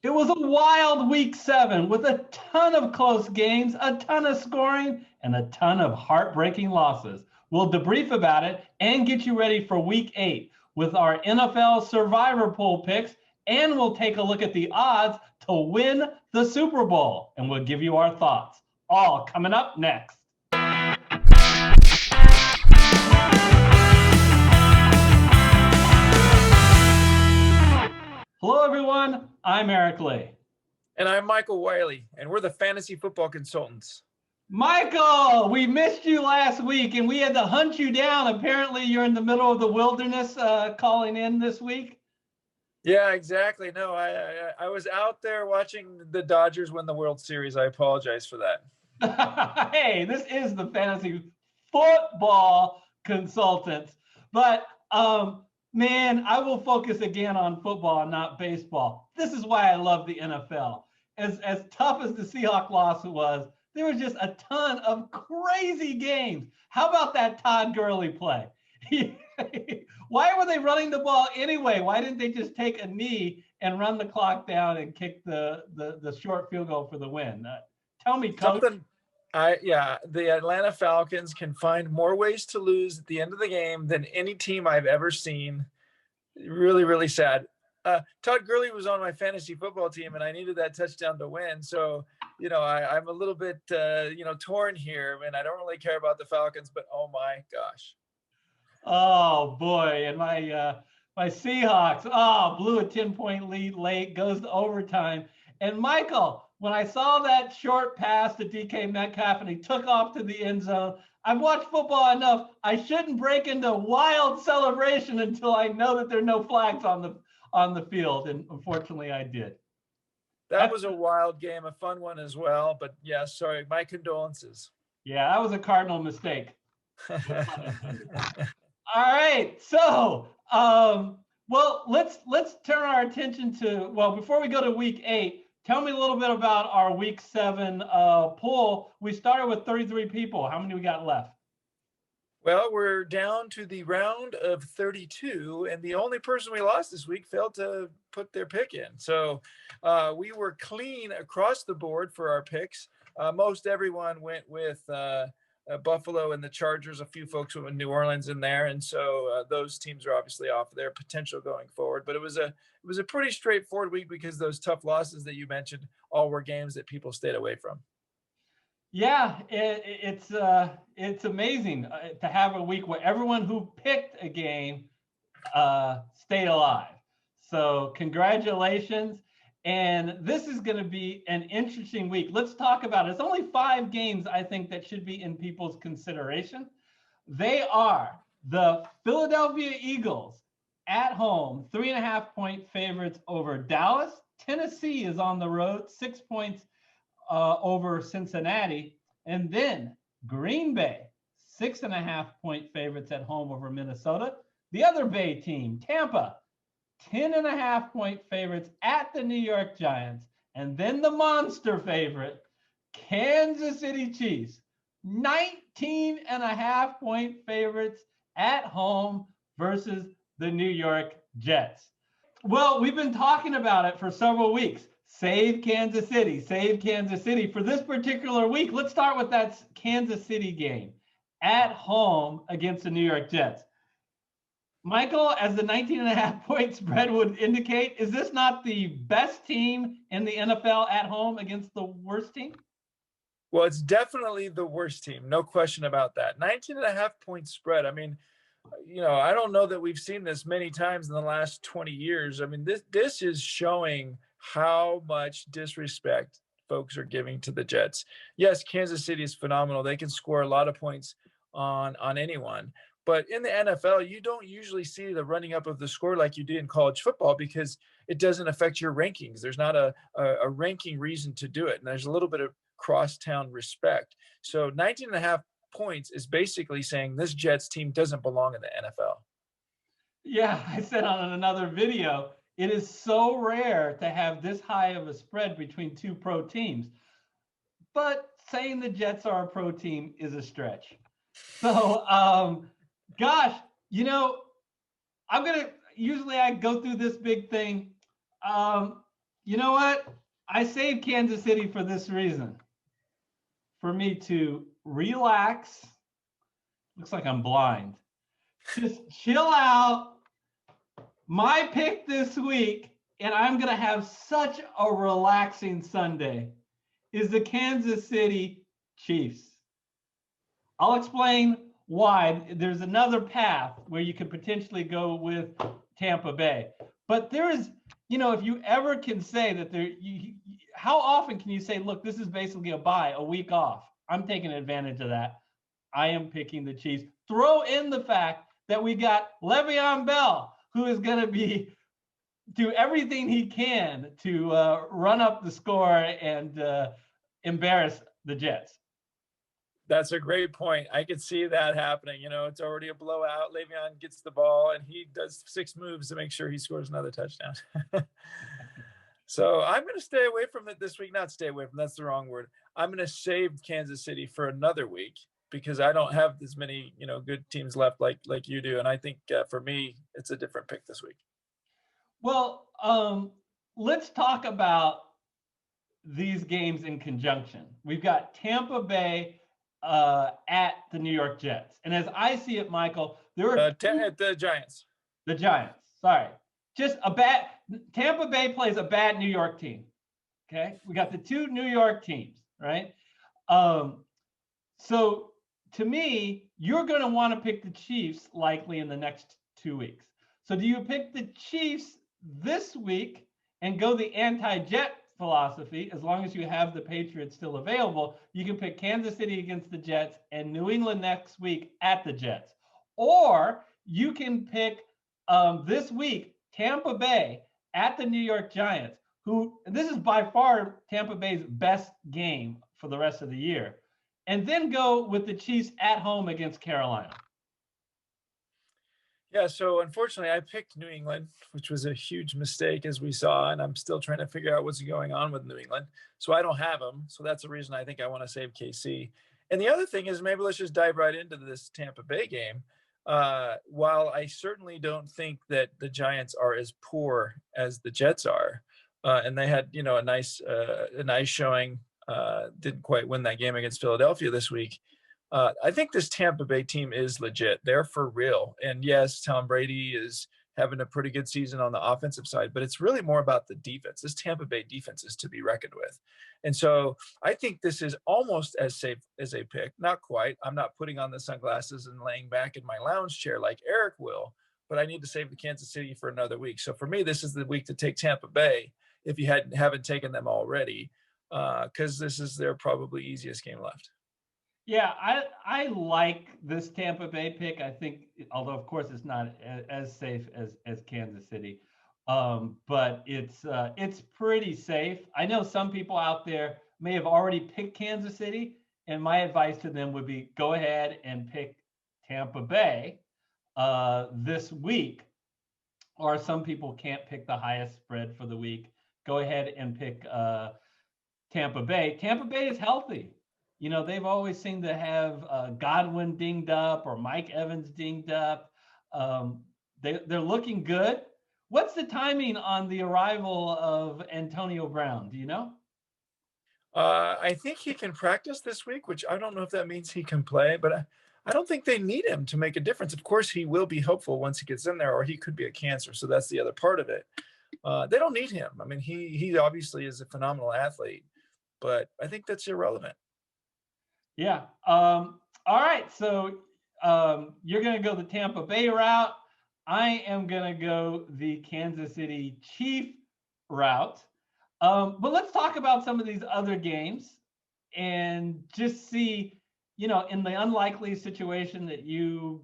It was a wild week 7 with a ton of close games, a ton of scoring, and a ton of heartbreaking losses. We'll debrief about it and get you ready for week 8 with our NFL Survivor Pool picks, and we'll take a look at the odds to win the Super Bowl, and we'll give you our thoughts. All coming up next. Hello, everyone. I'm Eric Lee. And I'm Michael Wiley, and we're the Fantasy Football Consultants. Michael, we missed you last week, and we had to hunt you down. Apparently, you're in the middle of the wilderness calling in this week. Yeah, exactly. No, I was out there watching the Dodgers win the World Series. I apologize for that. Hey, this is the Fantasy Football Consultants. But, man, I will focus again on football and not baseball. This is why I love the NFL. As tough as the Seahawks loss was, there was just a ton of crazy games. How about that Todd Gurley play? Why were they running the ball anyway? Why didn't they just take a knee and run the clock down and kick the short field goal for the win? Tell me, Coach. The Atlanta Falcons can find more ways to lose at the end of the game than any team I've ever seen. Really, really sad. Todd Gurley was on my fantasy football team, and I needed that touchdown to win. So, I'm a little bit, torn here, and I don't really care about the Falcons, but oh my gosh. Oh boy, and my Seahawks, blew a 10-point lead late, goes to overtime. And Michael, when I saw that short pass to DK Metcalf and he took off to the end zone, I've watched football enough. I shouldn't break into wild celebration until I know that there are no flags on the field, and unfortunately, I did. That was a wild game, a fun one as well. But yeah, sorry, my condolences. Yeah, that was a cardinal mistake. All right, so let's turn our attention to, before we go to week 8, tell me a little bit about our week 7 pool. We started with 33 people. How many we got left? Well, we're down to the round of 32, and the only person we lost this week failed to put their pick in. So we were clean across the board for our picks. Most everyone went with Buffalo and the Chargers. A few folks went with New Orleans in there, and so those teams are obviously off their potential going forward. But it was a pretty straightforward week because those tough losses that you mentioned all were games that people stayed away from. Yeah, it's amazing to have a week where everyone who picked a game stayed alive. So congratulations. And this is going to be an interesting week. Let's talk about it. It's only 5 games, I think, that should be in people's consideration. They are the Philadelphia Eagles at home, 3.5-point favorites over Dallas. Tennessee is on the road, 6 points over Cincinnati. And then Green Bay, 6.5-point favorites at home over Minnesota. The other Bay team, Tampa, 10.5-point favorites at the New York Giants. And then the monster favorite, Kansas City Chiefs, 19.5-point favorites at home versus the New York Jets. Well, we've been talking about it for several weeks. Save Kansas City, save Kansas City. For this particular week, let's start with that Kansas City game at home against the New York Jets. Michael, as the 19.5-point spread would indicate, is this not the best team in the NFL at home against the worst team? Well, it's definitely the worst team. No question about that. 19.5-point spread. I mean, I don't know that we've seen this many times in the last 20 years. I mean, this is showing how much disrespect folks are giving to the Jets. Yes, Kansas City is phenomenal. They can score a lot of points on anyone. But in the NFL, you don't usually see the running up of the score like you do in college football because it doesn't affect your rankings. There's not a ranking reason to do it. And there's a little bit of crosstown respect. So 19.5 points is basically saying this Jets team doesn't belong in the NFL. Yeah, I said on another video, it is so rare to have this high of a spread between 2 pro teams. But saying the Jets are a pro team is a stretch. So, gosh, usually I go through this big thing. You know what? I saved Kansas City for this reason. For me to relax. Looks like I'm blind. Just chill out. My pick this week, and I'm going to have such a relaxing Sunday, is the Kansas City Chiefs. I'll explain why. There's another path where you could potentially go with Tampa Bay. But there is, if you ever can say that how often can you say, look, this is basically a week off? I'm taking advantage of that. I am picking the Chiefs. Throw in the fact that we got Le'Veon Bell, who is going to do everything he can to run up the score and embarrass the Jets. That's a great point. I could see that happening. It's already a blowout. Le'Veon gets the ball and he does 6 moves to make sure he scores another touchdown. So I'm going to stay away from it this week. Not stay away from, that's the wrong word. I'm going to save Kansas City for another week because I don't have as many, good teams left like you do. And I think for me, it's a different pick this week. Well, let's talk about these games in conjunction. We've got Tampa Bay at the New York Jets. And as I see it, Michael, there are at the Giants. The Giants. Sorry. Just Tampa Bay plays a bad New York team. Okay. We got the 2 New York teams, right? So to me, you're going to want to pick the Chiefs likely in the next 2 weeks. So do you pick the Chiefs this week and go the anti-Jet philosophy? As long as you have the Patriots still available, you can pick Kansas City against the Jets and New England next week at the Jets. Or you can pick this week Tampa Bay at the New York Giants, and this is by far Tampa Bay's best game for the rest of the year, and then go with the Chiefs at home against Carolina. Yeah, so unfortunately, I picked New England, which was a huge mistake, as we saw, and I'm still trying to figure out what's going on with New England. So I don't have them. So that's the reason I think I want to save KC. And the other thing is maybe let's just dive right into this Tampa Bay game. While I certainly don't think that the Giants are as poor as the Jets are, and they had, a nice showing, didn't quite win that game against Philadelphia this week. I think this Tampa Bay team is legit. They're for real. And yes, Tom Brady is having a pretty good season on the offensive side, but it's really more about the defense. This Tampa Bay defense is to be reckoned with. And so I think this is almost as safe as a pick. Not quite. I'm not putting on the sunglasses and laying back in my lounge chair like Eric will, but I need to save the Kansas City for another week. So for me, this is the week to take Tampa Bay if you haven't taken them already, because this is their probably easiest game left. Yeah, I like this Tampa Bay pick. I think, although of course it's not as safe as Kansas City, but it's pretty safe. I know some people out there may have already picked Kansas City, and my advice to them would be go ahead and pick Tampa Bay this week. Or some people can't pick the highest spread for the week. Go ahead and pick Tampa Bay. Tampa Bay is healthy. They've always seemed to have Godwin dinged up or Mike Evans dinged up. They're looking good. What's the timing on the arrival of Antonio Brown? Do you know? I think he can practice this week, which I don't know if that means he can play, but I don't think they need him to make a difference. Of course, he will be hopeful once he gets in there, or he could be a cancer. So that's the other part of it. They don't need him. I mean, he obviously is a phenomenal athlete, but I think that's irrelevant. Yeah. All right. So you're going to go the Tampa Bay route. I am going to go the Kansas City Chief route. But let's talk about some of these other games and just see, in the unlikely situation that you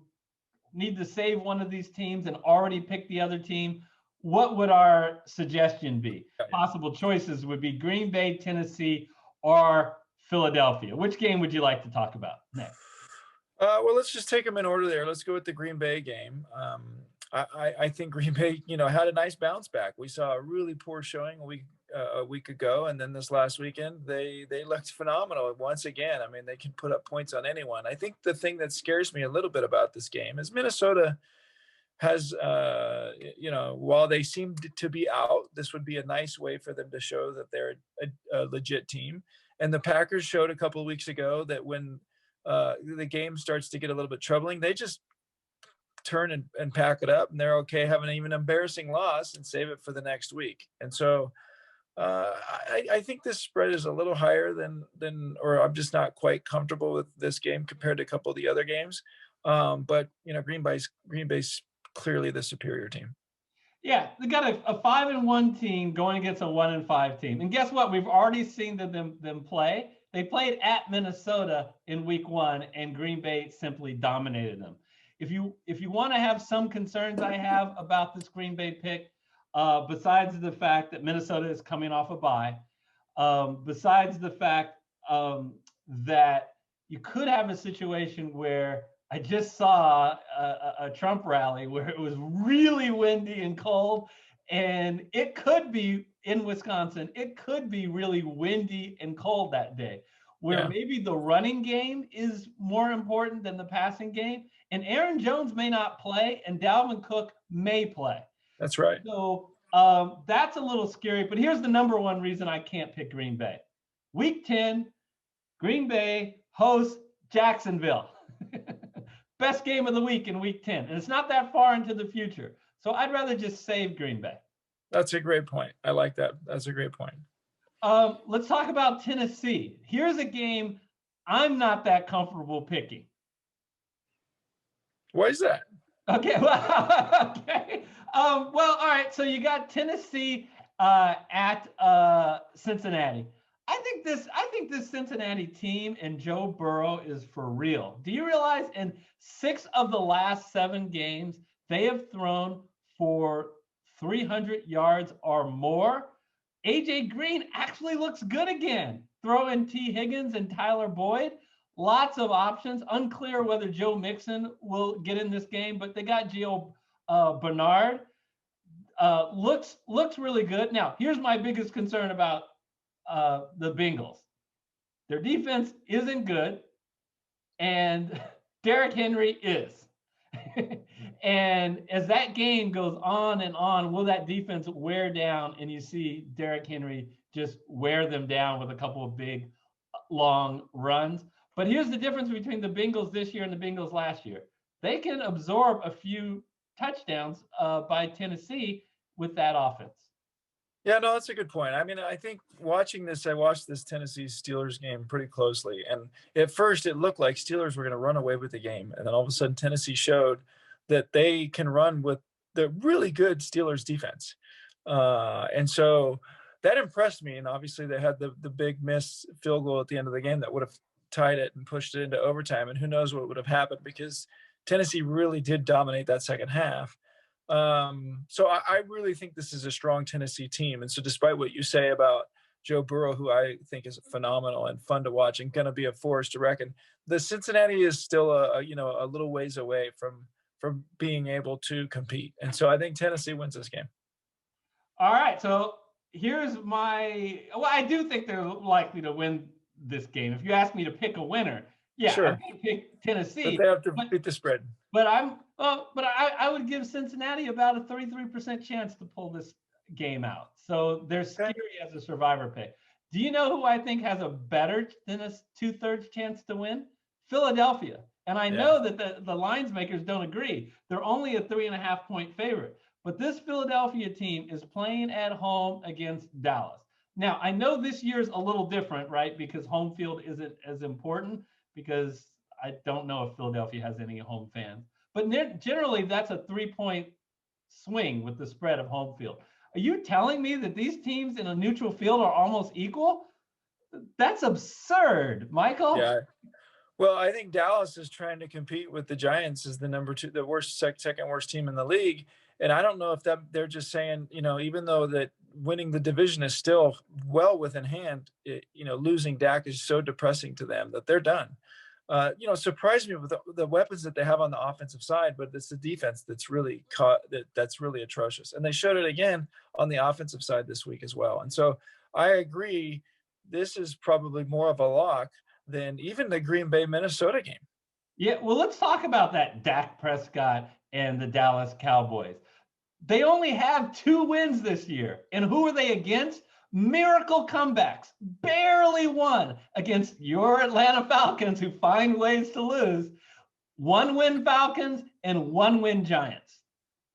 need to save one of these teams and already pick the other team, what would our suggestion be? Possible choices would be Green Bay, Tennessee, or Philadelphia. Which game would you like to talk about next? Well, let's just take them in order there. Let's go with the Green Bay game. I think Green Bay, had a nice bounce back. We saw a really poor showing a week ago, and then this last weekend they looked phenomenal once again. I mean, they can put up points on anyone. I think the thing that scares me a little bit about this game is Minnesota. has, while they seem to be out, this would be a nice way for them to show that they're a legit team. And the Packers showed a couple of weeks ago that when the game starts to get a little bit troubling, they just turn and pack it up, and they're okay having even an embarrassing loss and save it for the next week. And so I think this spread is a little higher than, or I'm just not quite comfortable with this game compared to a couple of the other games. But Green Bay's clearly the superior team. Yeah, they got a 5-1 team going against a 1-5 team, and guess what? We've already seen them play. They played at Minnesota in Week 1, and Green Bay simply dominated them. If you want to have some concerns I have about this Green Bay pick, besides the fact that Minnesota is coming off a bye, besides the fact that you could have a situation where I just saw a Trump rally where it was really windy and cold, and it could be in Wisconsin. It could be really windy and cold that day, where maybe the running game is more important than the passing game. And Aaron Jones may not play, and Dalvin Cook may play. That's right. So that's a little scary. But here's the number one reason I can't pick Green Bay. Week 10, Green Bay hosts Jacksonville. Best game of the week in Week 10. And it's not that far into the future. So I'd rather just save Green Bay. That's a great point. I like that. That's a great point. Let's talk about Tennessee. Here's a game I'm not that comfortable picking. Why is that? Okay. Well, okay. All right. So you got Tennessee at Cincinnati. I think this Cincinnati team and Joe Burrow is for real. Do you realize in 6 of the last 7 games, they have thrown for 300 yards or more? AJ Green actually looks good again. Throw in T. Higgins and Tyler Boyd. Lots of options. Unclear whether Joe Mixon will get in this game, but they got Gio Bernard. Looks really good. Now, here's my biggest concern about the Bengals. Their defense isn't good, and Derrick Henry is. And as that game goes on and on, will that defense wear down, and you see Derrick Henry just wear them down with a couple of big, long runs? But here's the difference between the Bengals this year and the Bengals last year. They can absorb a few touchdowns by Tennessee with that offense. Yeah, no, that's a good point. I mean, I think I watched this Tennessee Steelers game pretty closely. And at first it looked like Steelers were going to run away with the game. And then all of a sudden Tennessee showed that they can run with the really good Steelers defense. And so that impressed me. And obviously they had the big missed field goal at the end of the game that would have tied it and pushed it into overtime. And who knows what would have happened, because Tennessee really did dominate that second half. So I really think this is a strong Tennessee team. And so despite what you say about Joe Burrow, who I think is phenomenal and fun to watch and going to be a force to reckon, the Cincinnati is still a little ways away from being able to compete. And so I think Tennessee wins this game. All right. So here's I do think they're likely to win this game. If you ask me to pick a winner, sure. I'm going to pick Tennessee. But they have to beat the spread. But I would give Cincinnati about a 33% chance to pull this game out. So they're scary as a survivor pick. Do you know who I think has a better than a 2/3 chance to win? Philadelphia. And I know that the lines makers don't agree. They're only a 3.5-point favorite. But this Philadelphia team is playing at home against Dallas. Now, I know this year's a little different, right? Because home field isn't as important, because I don't know if Philadelphia has any home fans. But generally, that's a 3-point swing with the spread of home field. Are you telling me that these teams in a neutral field are almost equal? That's absurd, Michael. Yeah. Well, I think Dallas is trying to compete with the Giants as the number 2, the worst, second worst team in the league. And I don't know if they're just saying, even though that winning the division is still well within hand, losing Dak is so depressing to them that they're done. Surprised me with the weapons that they have on the offensive side, but it's the defense that's really that's really atrocious. And they showed it again on the offensive side this week as well. And so I agree, this is probably more of a lock than even the Green Bay Minnesota game. Yeah, well, let's talk about that Dak Prescott and the Dallas Cowboys. They only have 2 wins this year. And who are they against? Miracle comebacks. Barely won against your Atlanta Falcons, who find ways to lose. 1-win Falcons and 1-win Giants.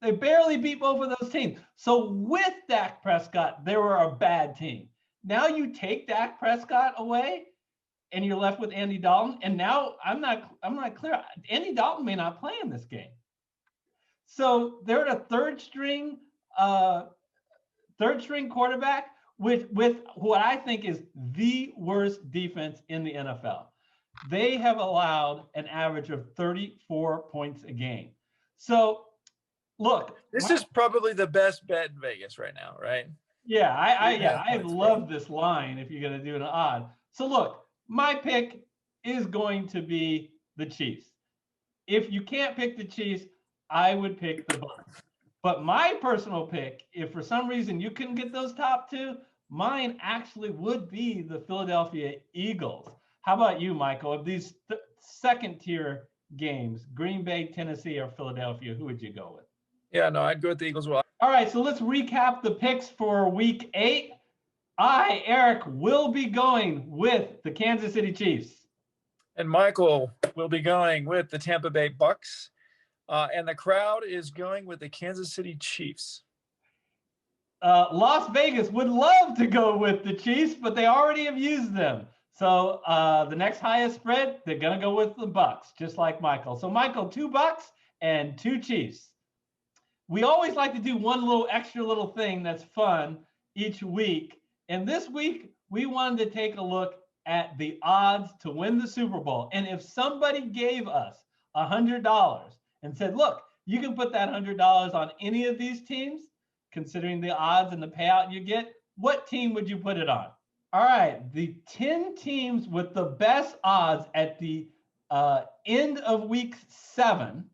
They barely beat both of those teams. So with Dak Prescott, they were a bad team. Now you take Dak Prescott away, and you're left with Andy Dalton. And now I'm not clear. Andy Dalton may not play in this game. So they're a third string quarterback with what I think is the worst defense in the NFL. They have allowed an average of 34 points a game. So look, this is probably the best bet in Vegas right now, right? Yeah, I love this line if you're going to do an odd. So look, my pick is going to be the Chiefs. If you can't pick the Chiefs, I would pick the Bucs. But my personal pick, if for some reason you couldn't get those top 2, mine actually would be the Philadelphia Eagles. How about you, Michael? Of these second-tier games, Green Bay, Tennessee, or Philadelphia, who would you go with? Yeah, no, I'd go with the Eagles. Well, all right, so let's recap the picks for Week 8. I, Eric, will be going with the Kansas City Chiefs. And Michael will be going with the Tampa Bay Bucks. And the crowd is going with the Kansas City Chiefs. Las Vegas would love to go with the Chiefs, but they already have used them. So the next highest spread, they're going to go with the Bucks, just like Michael. So Michael, 2 Bucks and 2 Chiefs. We always like to do one little extra little thing that's fun each week. And this week, we wanted to take a look at the odds to win the Super Bowl. And if somebody gave us $100 and said, look, you can put that $100 on any of these teams, considering the odds and the payout you get, what team would you put it on? All right, the 10 teams with the best odds at the end of week 7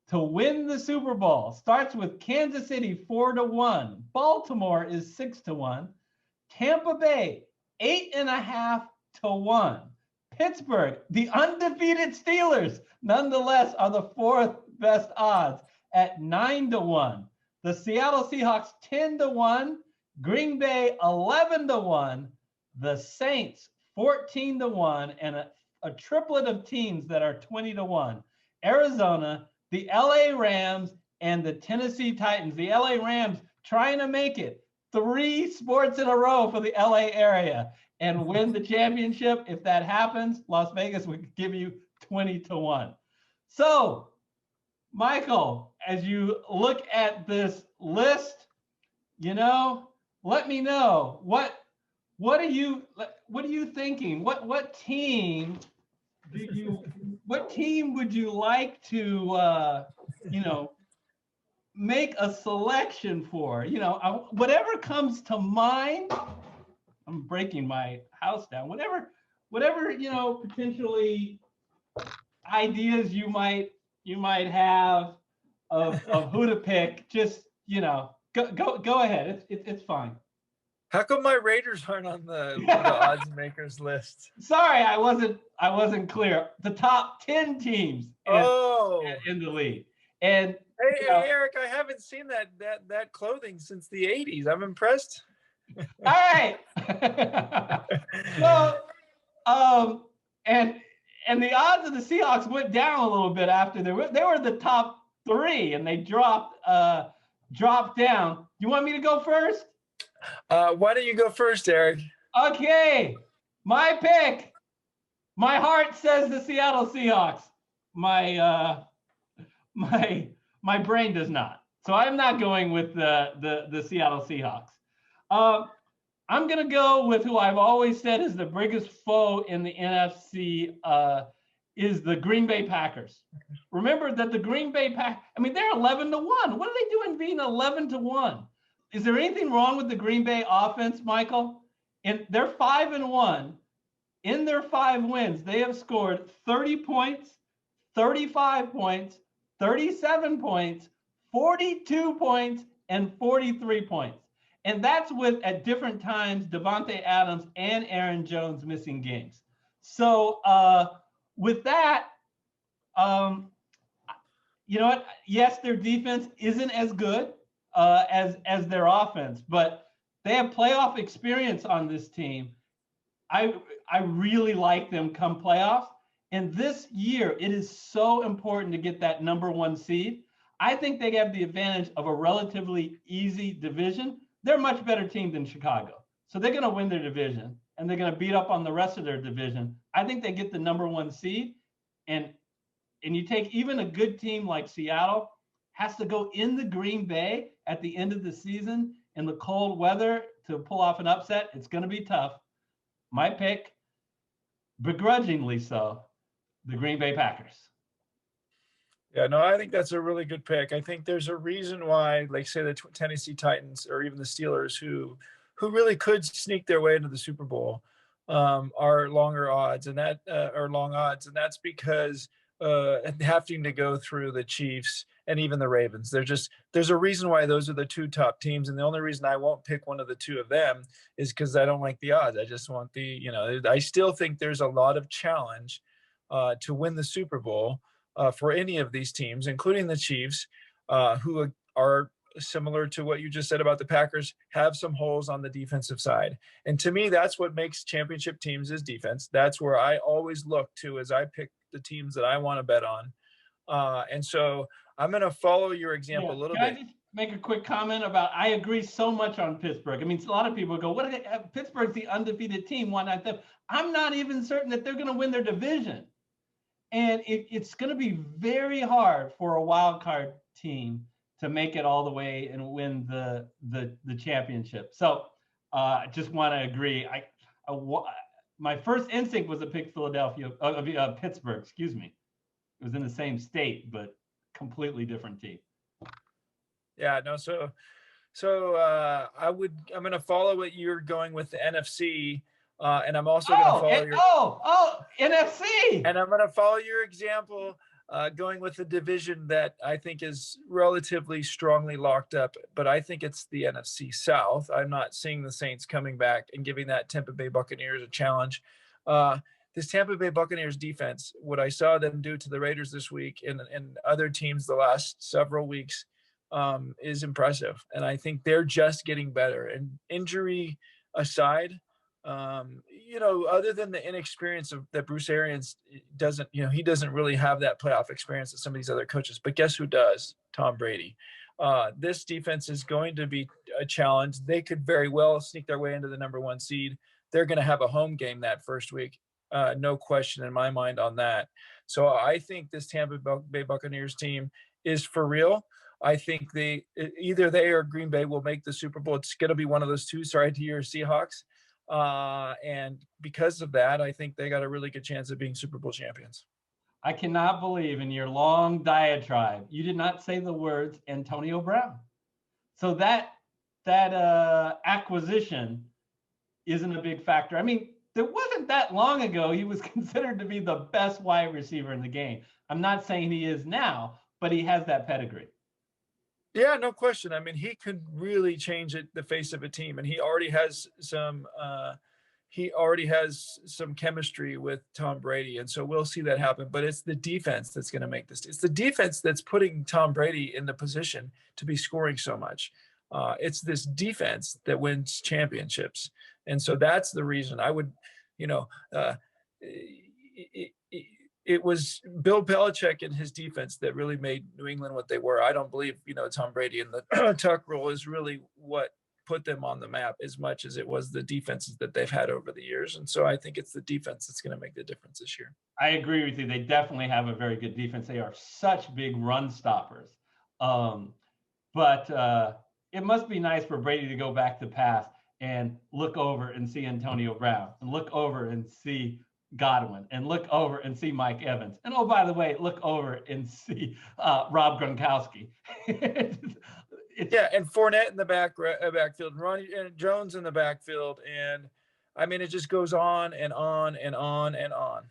to win the Super Bowl starts with Kansas City 4-1. Baltimore is 6-1. Tampa Bay 8.5-1. Pittsburgh, the undefeated Steelers, nonetheless are the 4th best odds at 9-1. The Seattle Seahawks 10-1. Green Bay 11-1. The Saints 14-1, and a triplet of teams that are 20-1. Arizona, the LA Rams, and the Tennessee Titans. The LA Rams trying to make it 3 sports in a row for the LA area and win the championship. If that happens, Las Vegas would give you 20-1. So, Michael, as you look at this list, let me know what are you thinking? What team would you like to make a selection for? Whatever comes to mind. I'm breaking my house down. Whatever potentially ideas you might have of who to pick. Just go ahead. It's fine. How come my Raiders aren't on the odds makers list? Sorry, I wasn't clear. The top 10 teams in the league. And hey, Eric, I haven't seen that clothing since the 80s. I'm impressed. All right. So, and the odds of the Seahawks went down a little bit after they were the top 3 and they dropped down. You want me to go first? Why don't you go first, Eric? Okay, my pick. My heart says the Seattle Seahawks. My brain does not. So I'm not going with the Seattle Seahawks. I'm going to go with who I've always said is the biggest foe in the NFC is the Green Bay Packers. Remember that the Green Bay Packers, they're 11-1. What are they doing being 11-1? Is there anything wrong with the Green Bay offense, Michael? And they're 5-1. In their 5 wins, they have scored 30 points, 35 points, 37 points, 42 points, and 43 points. And that's with, at different times, Devontae Adams and Aaron Jones missing games. So with that, You know what? Yes, their defense isn't as good as their offense, but they have playoff experience on this team. I really like them come playoffs. And this year, it is so important to get that number 1 seed. I think they have the advantage of a relatively easy division. They're a much better team than Chicago. So they're going to win their division, and they're going to beat up on the rest of their division. I think they get the number 1 seed. And you take even a good team like Seattle has to go in the Green Bay at the end of the season in the cold weather to pull off an upset. It's going to be tough. My pick, begrudgingly so, the Green Bay Packers. Yeah, no, I think that's a really good pick. I think there's a reason why, like, say, the Tennessee Titans or even the Steelers, who really could sneak their way into the Super Bowl, are longer odds, and that are long odds, and that's because having to go through the Chiefs and even the Ravens. There's a reason why those are the 2 top teams, and the only reason I won't pick one of the 2 of them is because I don't like the odds. I just want I still think there's a lot of challenge to win the Super Bowl for any of these teams, including the Chiefs, who are similar to what you just said about the Packers, have some holes on the defensive side. And to me, that's what makes championship teams is defense. That's where I always look to as I pick the teams that I want to bet on. And so I'm going to follow your example a little bit. Can I just make a quick comment about, I agree so much on Pittsburgh. I mean, a lot of people go, Pittsburgh's the undefeated team. Why not them? I'm not even certain that they're going to win their division. And it's going to be very hard for a wild card team to make it all the way and win the championship. So I just want to agree. My first instinct was to pick Pittsburgh, excuse me. It was in the same state, but completely different team. Yeah, no. So I'm going to follow what you're going with the NFC. And I'm also going to follow NFC. And I'm going to follow your example, going with a division that I think is relatively strongly locked up, but I think it's the NFC South. I'm not seeing the Saints coming back and giving that Tampa Bay Buccaneers a challenge. This Tampa Bay Buccaneers defense, what I saw them do to the Raiders this week and other teams the last several weeks, is impressive. And I think they're just getting better. And injury aside, other than the inexperience that Bruce Arians doesn't, he doesn't really have that playoff experience that some of these other coaches, but guess who does? Tom Brady. This defense is going to be a challenge. They could very well sneak their way into the number 1 seed. They're going to have a home game that first week. No question in my mind on that. So I think this Tampa Bay Buccaneers team is for real. I think either they or Green Bay will make the Super Bowl. It's going to be one of those 2. Sorry to your Seahawks. And because of that, I think they got a really good chance of being Super Bowl champions. I cannot believe in your long diatribe, you did not say the words Antonio Brown. So that acquisition isn't a big factor. I mean, there wasn't that long ago he was considered to be the best wide receiver in the game. I'm not saying he is now, but he has that pedigree. Yeah, no question. I mean, he could really change the face of a team, and he already has some chemistry with Tom Brady, and so we'll see that happen. But it's the defense that's going to make this. It's the defense that's putting Tom Brady in the position to be scoring so much. It's this defense that wins championships, and so that's the reason I would, it was Bill Belichick and his defense that really made New England what they were. I don't believe, Tom Brady and the tuck rule is really what put them on the map as much as it was the defenses that they've had over the years. And so I think it's the defense that's going to make the difference this year. I agree with you. They definitely have a very good defense. They are such big run stoppers. But it must be nice for Brady to go back to pass and look over and see Antonio Brown and look over and see Godwin and look over and see Mike Evans. And oh, by the way, look over and see Rob Gronkowski. Yeah, and Fournette in the backfield, and Ronnie and Jones in the backfield. And I mean, it just goes on and on and on and on.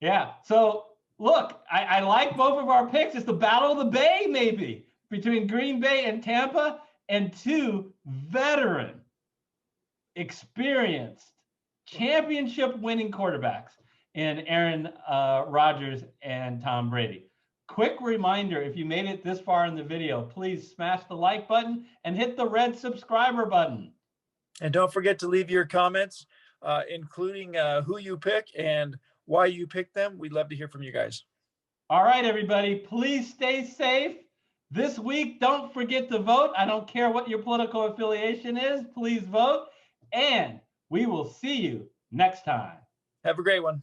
Yeah. So look, I like both of our picks. It's the battle of the Bay, maybe, between Green Bay and Tampa, and 2 veteran, experienced, championship winning quarterbacks. in Aaron Rodgers and Tom Brady. Quick reminder, if you made it this far in the video, please smash the like button and hit the red subscriber button. And don't forget to leave your comments, including who you pick and why you pick them. We'd love to hear from you guys. All right, everybody, please stay safe. This week, don't forget to vote. I don't care what your political affiliation is. Please vote. And we will see you next time. Have a great one.